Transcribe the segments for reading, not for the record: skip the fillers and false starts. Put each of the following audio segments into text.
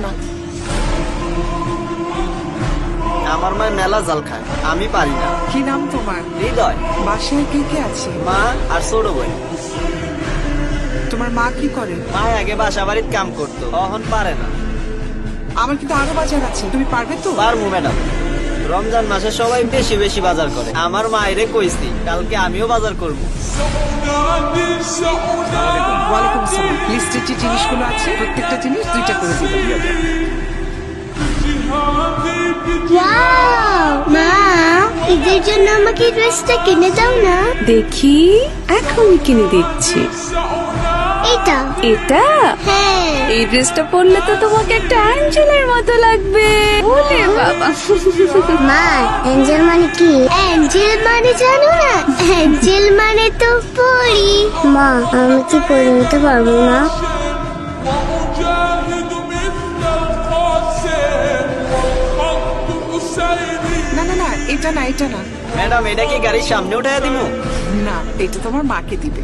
না। আমার মা মেলা জাল খায়, আমি পারি না। কি নাম তোমার? হৃদয়। বাসায় কে কে আছে? মা আর ছোট বোন। তোমার মা কি করে? মা আগে বাসা বাড়ির কাম করতো, এখন পারে না। আমার কিন্তু আরো বাজার আছে, তুমি পারবে তো? পারবো ম্যাডাম। রমজান মাসে সবাই বেশি বেশি বাজার করে, আমার মায়েরে কইছি কালকে আমিও বাজার করব। ওয়ালাইকুম আসসালাম। লিস্টে যে জিনিসগুলো আছে প্রত্যেকটা জিনিস 2টা করে দিবেন। ওয়াও মা, ঈদের জন্য আমাকে ড্রেসটা কিনে দাও না। দেখি, এখনই কিনে দিচ্ছি। এটা এটা? হ্যাঁ। এই ড্রেসটা পরলে তো তোমাকে একটা অ্যাঞ্জেলের মতো লাগবে। ওরে বাবা। মা, অ্যাঞ্জেল মানে কি? অ্যাঞ্জেল মানে জানো না? অ্যাঞ্জেল মানে তো পরি। মা, আমি কি পরি নিতে পারবো না? না না না, এটা না, এটা না। ম্যাডাম এটা কি গাড়ির সামনে উঠাইয়া দিব? না, এটা তোমার মাকে দিবে।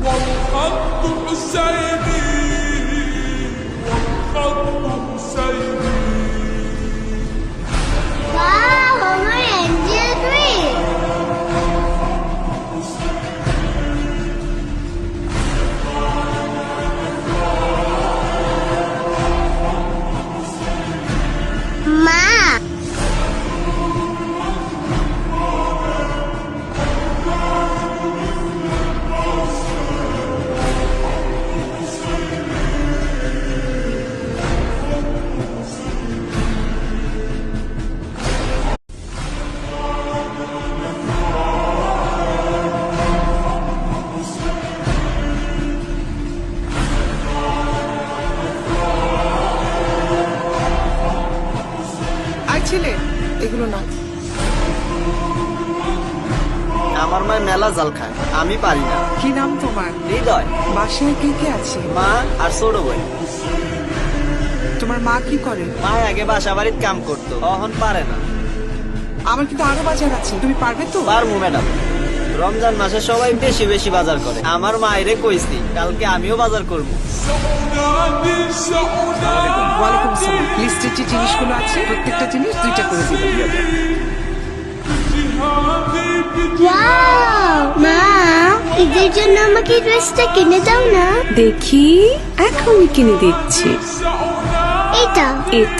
ওয়াও, আমার অ্যাঞ্জেল ড্রেস। মা, আর ছেলে, এগুলো না। আমার মা মেলা জাল খায়, আমি পারি না। কি নাম তোমার? হৃদয়। বাসায় কে কে আছে? মা আর ছোট বোন। তোমার মা কি করে? মা আগে বাসা বাড়ির কাম করতো, এখন পারে না। আমার কিন্তু আরো বাজার আছে, তুমি পারবে তো? পারবো ম্যাডাম। রমজান মাসে সবাই বেশি বেশি বাজার করে, আমার মায়েরে কইছি কালকে আমিও বাজার করব। ওয়ালাইকুম আসসালাম। লিস্টে যে জিনিসগুলো আছে প্রত্যেকটা জিনিস 2টা করে দিবেন। ওয়াও মা, ঈদের জন্য আমাকে ড্রেসটা কিনে দাও না। দেখি, এখনই কিনে দিচ্ছি। এটা এটা